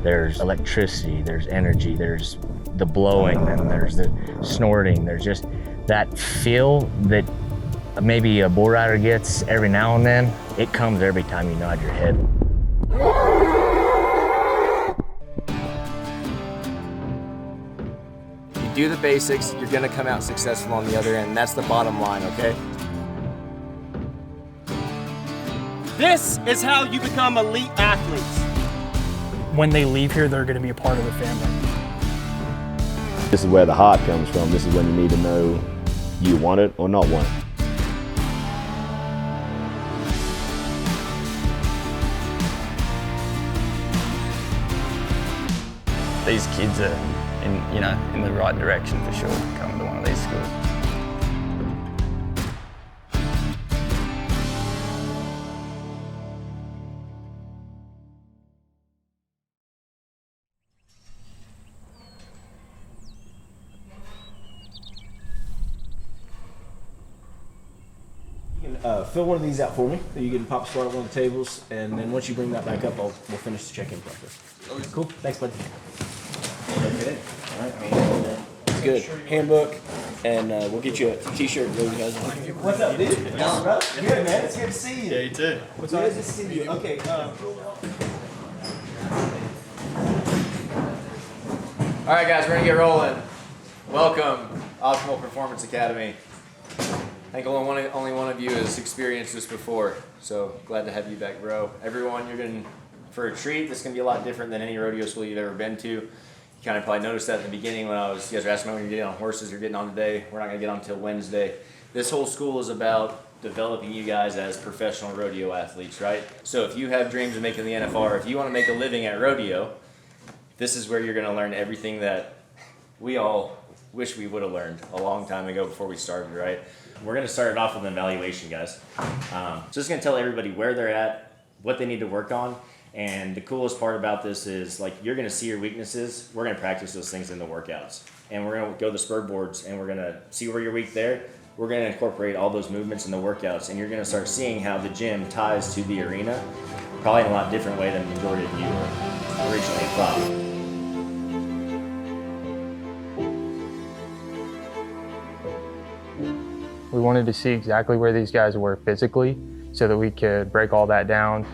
There's electricity, there's energy, there's the blowing, and there's the snorting. There's just that feel that maybe a bull rider gets every now and then. It comes every time you nod your head. You do the basics, you're gonna come out successful on the other end. That's the bottom line, okay? This is how you become elite athletes. When they leave here, they're going to be a part of the family. This is where the heart comes from. This is when you need to know you want it or not want it. These kids are in the right direction for sure, coming to one of these schools. You can fill one of these out for me. You can pop start at one of the tables, and then once you bring that back up, we'll finish the check-in process. Okay. Cool. Thanks, bud. Okay. All right. It's good. Handbook, and we'll get you a t-shirt. What's up, dude? Good, man. It's good to see you. Yeah, you too. What's up? Good to see you. Okay. All right, guys, we're gonna get rolling. Welcome, Optimal Performance Academy. I think only one of you has experienced this before, so glad to have you back, bro. Everyone, you're going for a treat. This is going to be a lot different than any rodeo school you've ever been to. You kind of probably noticed that in the beginning when you guys were asking me when you're getting on horses, you're getting on today. We're not going to get on until Wednesday. This whole school is about developing you guys as professional rodeo athletes, right? So if you have dreams of making the NFR, if you want to make a living at rodeo, this is where you're going to learn everything that we all wish we would have learned a long time ago before we started, right? We're going to start it off with an evaluation, guys. So it's going to tell everybody where they're at, what they need to work on, and the coolest part about this is you're going to see your weaknesses. We're going to practice those things in the workouts, and we're going to go to the spur boards, and we're going to see where you're weak there. We're going to incorporate all those movements in the workouts, and you're going to start seeing how the gym ties to the arena, probably in a lot different way than the majority of you originally thought. We wanted to see exactly where these guys were physically so that we could break all that down,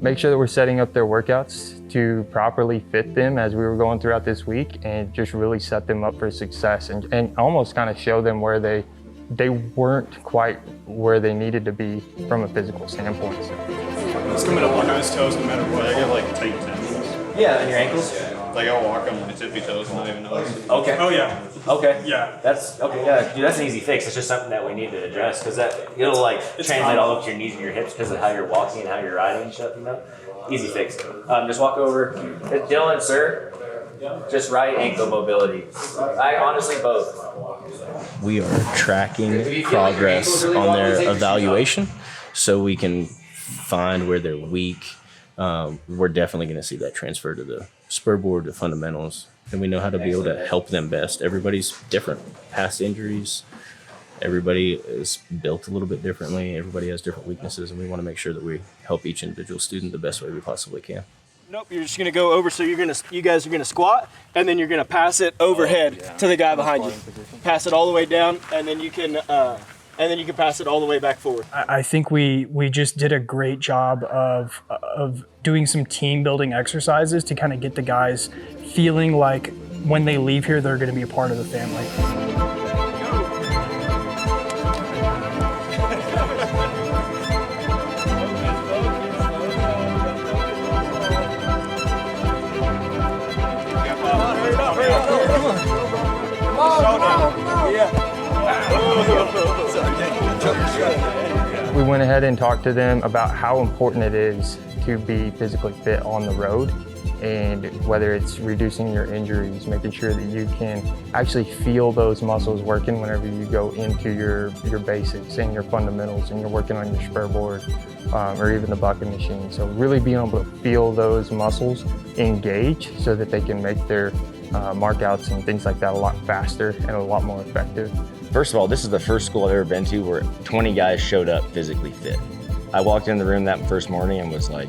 make sure that we're setting up their workouts to properly fit them as we were going throughout this week, and just really set them up for success and almost kind of show them where they weren't quite where they needed to be from a physical standpoint. It's coming to walk on his toes no matter what. I get like tight tensions. Yeah, and your ankles? Like I'll walk on my tippy toes and not even notice it. Okay. Oh yeah. Okay. Yeah. That's okay. Yeah, dude, that's an easy fix. It's just something that we need to address because it'll translate all up to your knees and your hips because of how you're walking and how you're riding and stuff. Easy fix. Just walk over. Dylan, sir. Just right ankle mobility. I honestly both. We are tracking progress on their evaluation so we can find where they're weak. We're definitely going to see that transfer to the spur board, the fundamentals, and we know how to be able to help them best. Everybody's different. Past injuries, everybody is built a little bit differently. Everybody has different weaknesses, and we want to make sure that we help each individual student the best way we possibly can. Nope, you're just gonna go over. So you guys are gonna squat, and then you're gonna pass it overhead to the guy behind you. Pass it all the way down, and then you can pass it all the way back forward. I think we just did a great job of doing some team building exercises to kind of get the guys feeling like when they leave here, they're going to be a part of the family. We went ahead and talked to them about how important it is to be physically fit on the road, and whether it's reducing your injuries, making sure that you can actually feel those muscles working whenever you go into your basics and your fundamentals and you're working on your spur board or even the bucket machine. So really being able to feel those muscles engage so that they can make their markouts and things like that a lot faster and a lot more effective. First of all, this is the first school I've ever been to where 20 guys showed up physically fit. I walked in the room that first morning and was like,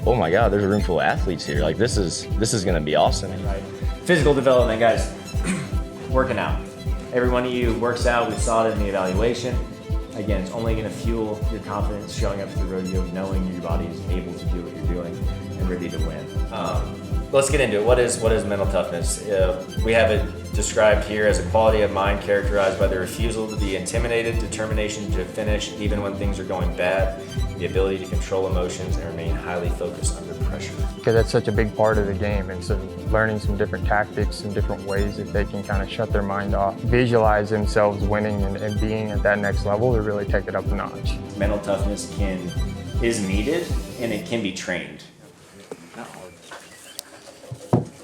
oh my God, there's a room full of athletes here. Like this is gonna be awesome. Right. Physical development, guys. Working out. Every one of you works out. We saw it in the evaluation. Again, it's only going to fuel your confidence showing up to the rodeo, knowing your body is able to do what you're doing and ready to win. Let's get into it. What is mental toughness? We have it described here as a quality of mind characterized by the refusal to be intimidated, determination to finish even when things are going bad, the ability to control emotions and remain highly focused under pressure. Because that's such a big part of the game, and so learning some different tactics, some different ways that they can kind of shut their mind off, visualize themselves winning and being at that next level to really take it up a notch. Mental toughness is needed and it can be trained. Not hard.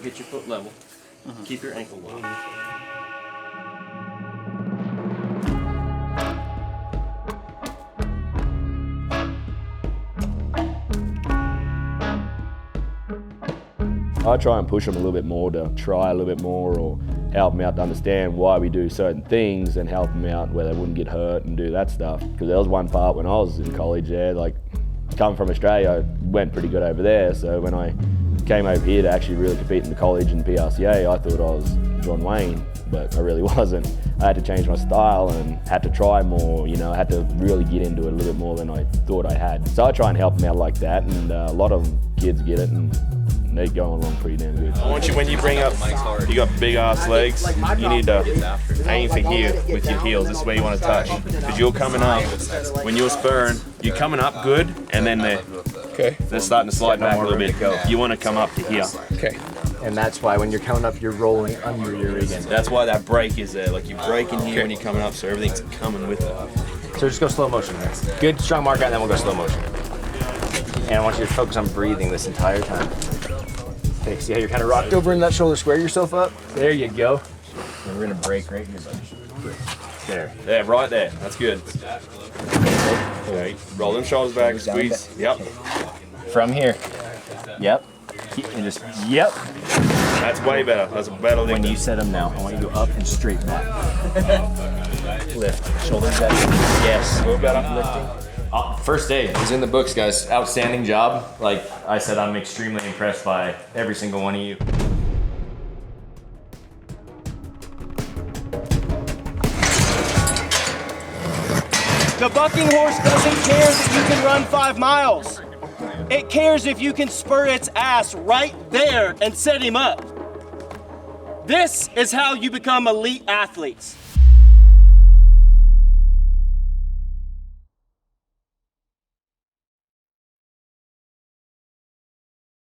Get your foot level. Keep your ankle low. I try and push them a little bit more to try a little bit more, or help them out to understand why we do certain things and help them out where they wouldn't get hurt and do that stuff. Because there was one part when I was in college there, like coming from Australia, I went pretty good over there. So when I came over here to actually really compete in the college and PRCA, I thought I was John Wayne, but I really wasn't. I had to change my style and had to try more, you know, I had to really get into it a little bit more than I thought I had. So I try and help them out like that, and a lot of kids get it and they're going along pretty damn good. I want you, when you bring up, you got big ass legs, you need to aim for here with your heels. This is where you want to touch. Because you're coming up, when you're spurring, you're coming up good, and then they're starting to slide back a little bit. You want to come up to here. Okay. And that's why when you're coming up, you're rolling under your again. That's why that break is there. Like you break in here when you're coming up, so everything's coming with it. So just go slow motion there. Good, strong mark out, and then we'll go slow motion. And I want you to focus on breathing this entire time. Okay, see how you're kind of rocked over in that shoulder, square yourself up. There you go. And we're gonna break right here, buddy. There, right there. That's good. Okay, roll them shoulders back, squeeze. Yep. From here. Yep. And just, yep. That's way better. That's a better thing. When you set them now, I want you to go up and straight back. Lift. Shoulders back. Yes. A little better. Lifting. First day is in the books, guys. Outstanding job. Like I said, I'm extremely impressed by every single one of you. The bucking horse doesn't care that you can run 5 miles. It cares if you can spur its ass right there and set him up. This is how you become elite athletes.